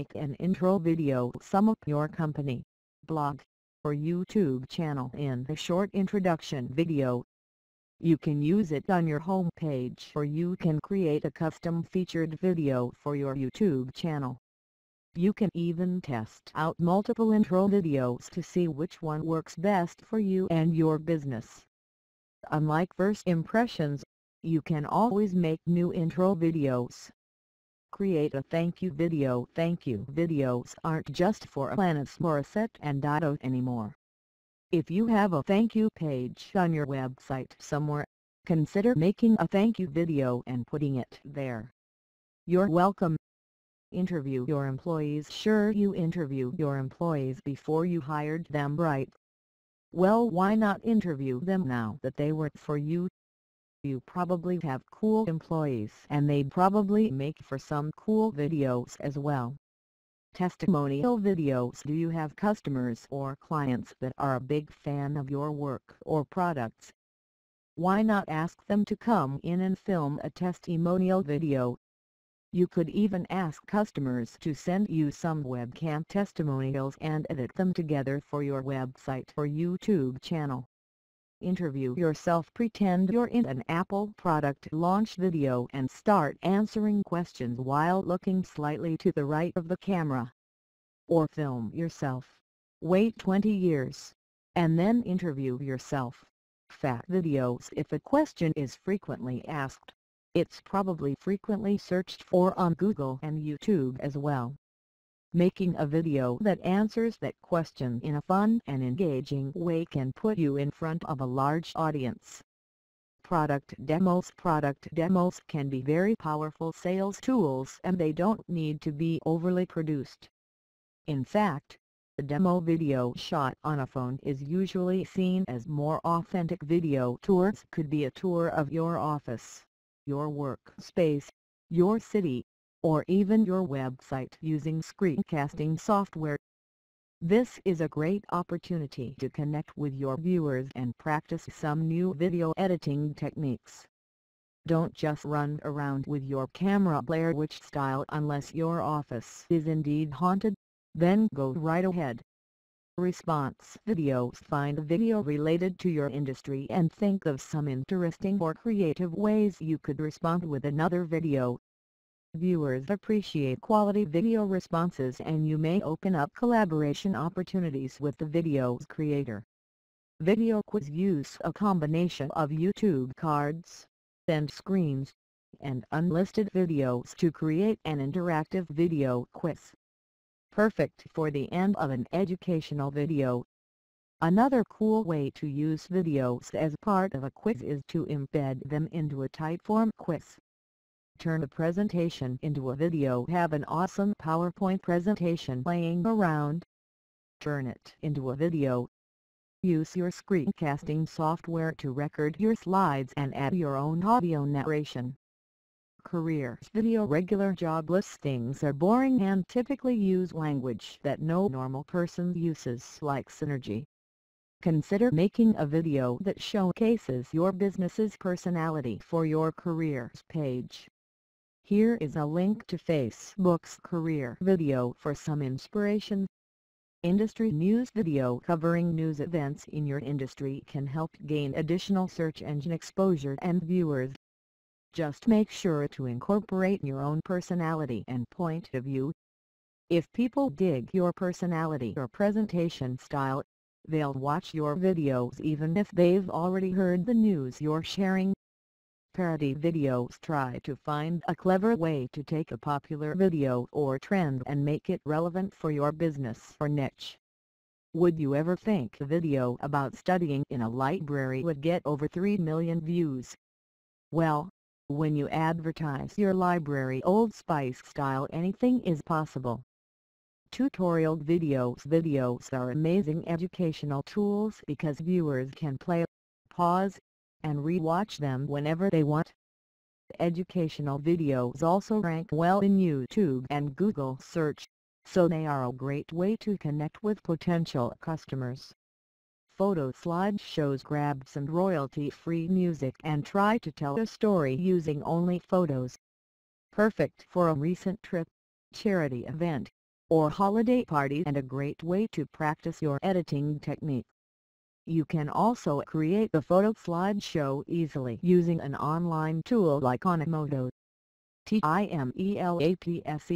make an intro video sum up your company, blog, or YouTube channel in a short introduction video. You can use it on your home page, or you can create a custom featured video for your YouTube channel. You can even test out multiple intro videos to see which one works best for you and your business. Unlike first impressions, you can always make new intro videos. Create a thank you video. Thank you videos aren't just for Alanis Morissette and Dido anymore. If you have a thank you page on your website somewhere, consider making a thank you video and putting it there. You're welcome. Interview your employees. Sure, you interview your employees before you hired them, right? Well, why not interview them now that they work for you? You probably have cool employees and they'd probably make for some cool videos as well. Testimonial videos. Do you have customers or clients that are a big fan of your work or products? Why not ask them to come in and film a testimonial video? You could even ask customers to send you some webcam testimonials and edit them together for your website or YouTube channel. Interview yourself. Pretend you're in an Apple product launch video and start answering questions while looking slightly to the right of the camera. Or film yourself. Wait 20 years. And then interview yourself. Fact videos. If a question is frequently asked, it's probably frequently searched for on Google and YouTube as well. Making a video that answers that question in a fun and engaging way can put you in front of a large audience. Product demos. Product demos can be very powerful sales tools and they don't need to be overly produced. In fact, a demo video shot on a phone is usually seen as more authentic. Video tours could be a tour of your office, your workspace, your city, or even your website using screencasting software. This is a great opportunity to connect with your viewers and practice some new video editing techniques. Don't just run around with your camera Blair Witch style unless your office is indeed haunted, then go right ahead. Response videos. Find a video related to your industry and think of some interesting or creative ways you could respond with another video. Viewers appreciate quality video responses and you may open up collaboration opportunities with the video's creator. Video quiz. Use a combination of YouTube cards, end screens, and unlisted videos to create an interactive video quiz. Perfect for the end of an educational video. Another cool way to use videos as part of a quiz is to embed them into a typeform quiz. Turn a presentation into a video. Have an awesome PowerPoint presentation laying around. Turn it into a video. Use your screencasting software to record your slides and add your own audio narration. Career video. Regular job listings are boring and typically use language that no normal person uses, like synergy. Consider making a video that showcases your business's personality for your careers page. Here is a link to Facebook's career video for some inspiration. Industry news video. Covering news events in your industry can help gain additional search engine exposure and viewers. Just make sure to incorporate your own personality and point of view. If people dig your personality or presentation style, they'll watch your videos even if they've already heard the news you're sharing. Parody videos. Try to find a clever way to take a popular video or trend and make it relevant for your business or niche. Would you ever think a video about studying in a library would get over 3 million views? Well, when you advertise your library Old Spice style, anything is possible. Tutorial videos. Videos are amazing educational tools because viewers can play, pause, and re-watch them whenever they want. Educational videos also rank well in YouTube and Google search, so they are a great way to connect with potential customers. Photo slideshows. Grab some royalty-free music and try to tell a story using only photos. Perfect for a recent trip, charity event, or holiday party, and a great way to practice your editing technique. You can also create a photo slideshow easily using an online tool like AMAZING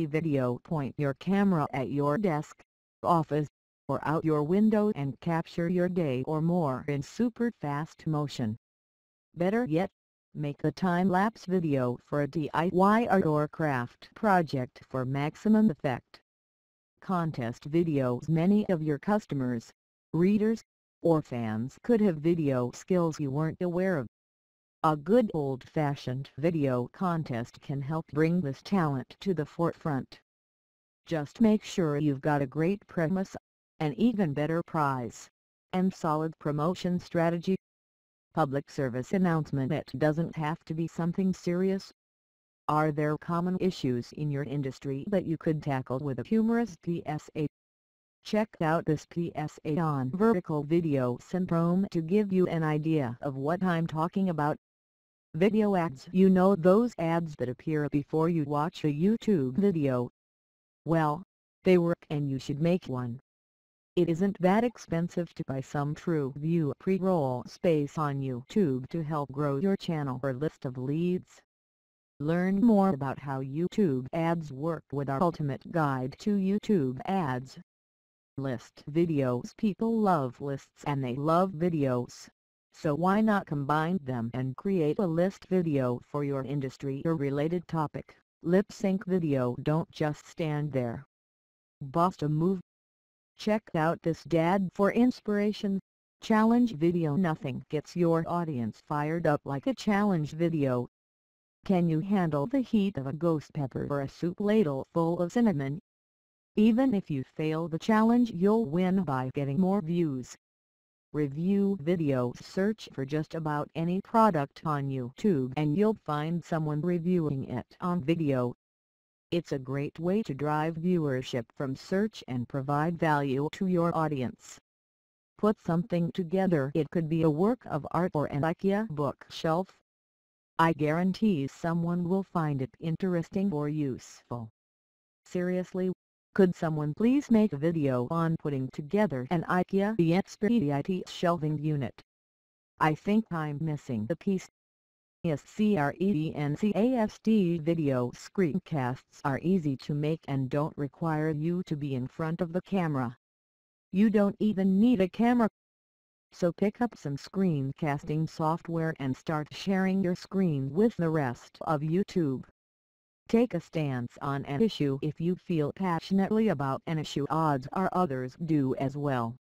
Video. Point your camera at your desk, office, or out your window and capture your day or more in super fast motion. Better yet, make a time-lapse video for a DIY art or craft project for maximum effect. Contest videos. Many of your customers, readers, or fans could have video skills you weren't aware of. A good old-fashioned video contest can help bring this talent to the forefront. Just make sure you've got a great premise, an even better prize, and solid promotion strategy. Public service announcement. It doesn't have to be something serious. Are there common issues in your industry that you could tackle with a humorous PSA? Check out this PSA on Vertical Video Syndrome to give you an idea of what I'm talking about. Video ads. You know those ads that appear before you watch a YouTube video? Well, they work and you should make one. It isn't that expensive to buy some TrueView pre-roll space on YouTube to help grow your channel or list of leads. Learn more about how YouTube ads work with our ultimate guide to YouTube ads. List videos. People love lists and they love videos. So why not combine them and create a list video for your industry or related topic? Lip sync video. Don't just stand there. Bust a move. Check out this dad for inspiration challenge video. Nothing gets your audience fired up like a challenge video. Can you handle the heat of a ghost pepper or a soup ladle full of cinnamon? Even if you fail the challenge, you'll win by getting more views. Review videos. Search for just about any product on YouTube and you'll find someone reviewing it on video. It's a great way to drive viewership from search and provide value to your audience. Put something together. It could be a work of art or an IKEA bookshelf. I guarantee someone will find it interesting or useful. Seriously, could someone please make a video on putting together an IKEA Expedite shelving unit? I think I'm missing the piece. SCREENCAST video screencasts are easy to make and don't require you to be in front of the camera. You don't even need a camera. So pick up some screencasting software and start sharing your screen with the rest of YouTube. Take a stance on an issue. If you feel passionately about an issue, odds are others do as well.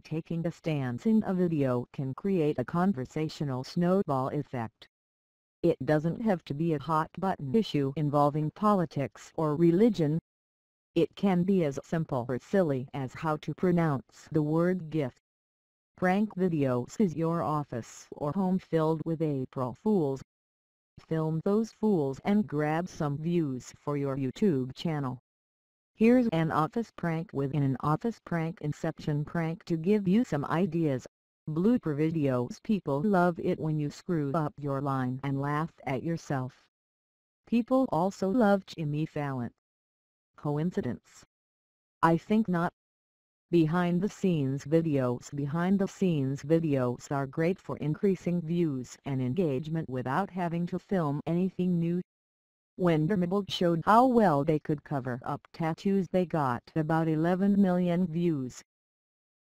Taking a stance in a video can create a conversational snowball effect. It doesn't have to be a hot-button issue involving politics or religion. It can be as simple or silly as how to pronounce the word gift. Prank videos. Is your office or home filled with April Fools? Film those fools and grab some views for your YouTube channel. Here's an office prank within an office prank inception prank to give you some ideas. Blooper videos. People love it when you screw up your line and laugh at yourself. People also love Jimmy Fallon. Coincidence? I think not. Behind the scenes videos. Behind the scenes videos are great for increasing views and engagement without having to film anything new. When Dermable showed how well they could cover up tattoos, they got about 11 million views.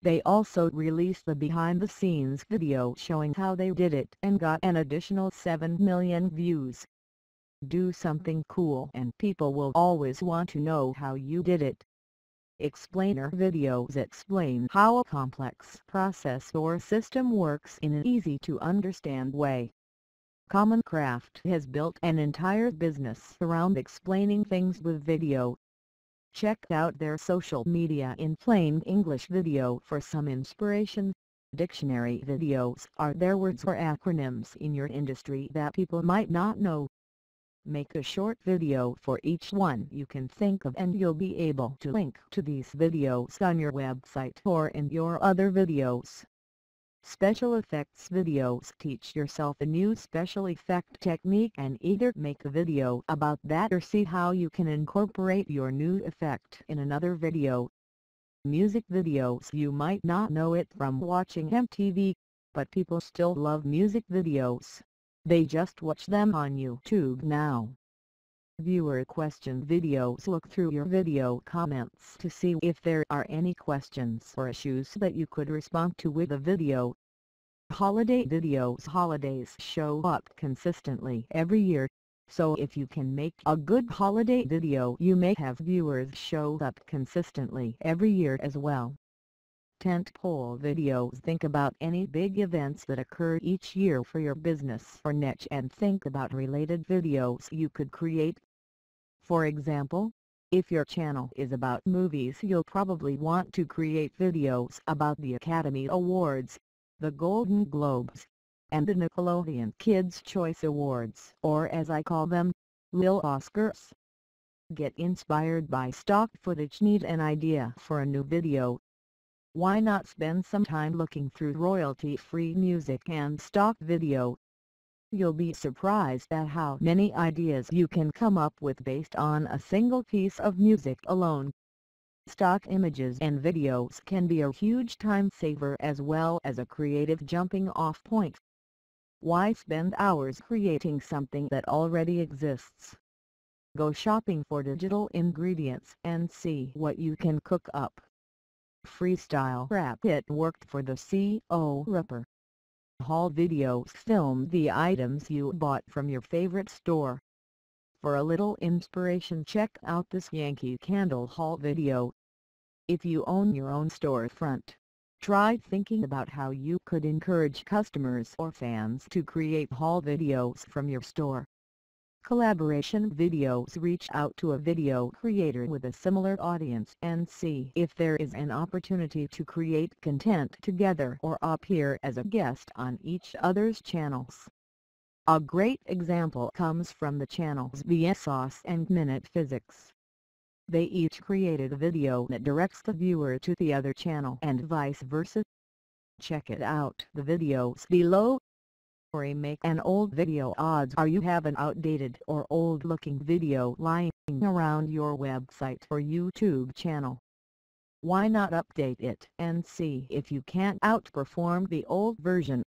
They also released the behind-the-scenes video showing how they did it and got an additional 7 million views. Do something cool and people will always want to know how you did it. Explainer videos explain how a complex process or system works in an easy-to-understand way. Common Craft has built an entire business around explaining things with video. Check out their social media in plain English video for some inspiration. Dictionary videos. Are there words or acronyms in your industry that people might not know? Make a short video for each one you can think of and you'll be able to link to these videos on your website or in your other videos. Special effects videos teach yourself a new special effect technique and either make a video about that or see how you can incorporate your new effect in another video. Music videos. You might not know it from watching MTV, but people still love music videos. They just watch them on YouTube now. Viewer question videos. Look through your video comments to see if there are any questions or issues that you could respond to with a video. Holiday videos. Holidays show up consistently every year, so if you can make a good holiday video you may have viewers show up consistently every year as well. Tentpole videos. Think about any big events that occur each year for your business or niche and think about related videos you could create. For example, if your channel is about movies you'll probably want to create videos about the Academy Awards, the Golden Globes, and the Nickelodeon Kids' Choice Awards, or as I call them, Lil Oscars. Get inspired by stock footage. Need an idea for a new video? Why not spend some time looking through royalty-free music and stock video? You'll be surprised at how many ideas you can come up with based on a single piece of music alone. Stock images and videos can be a huge time saver as well as a creative jumping off point. Why spend hours creating something that already exists? Go shopping for digital ingredients and see what you can cook up. Freestyle rap. It worked for the CO rapper. Haul videos. Film the items you bought from your favorite store. For a little inspiration check out this Yankee Candle haul video. If you own your own storefront, try thinking about how you could encourage customers or fans to create haul videos from your store. Collaboration videos. Reach out to a video creator with a similar audience and see if there is an opportunity to create content together or appear as a guest on each other's channels. A great example comes from the channels Vsauce and Minute Physics. They each created a video that directs the viewer to the other channel and vice versa. Check it out. The videos below. Remake an old video. Odds are you have an outdated or old looking video lying around your website or YouTube channel. Why not update it and see if you can't outperform the old version?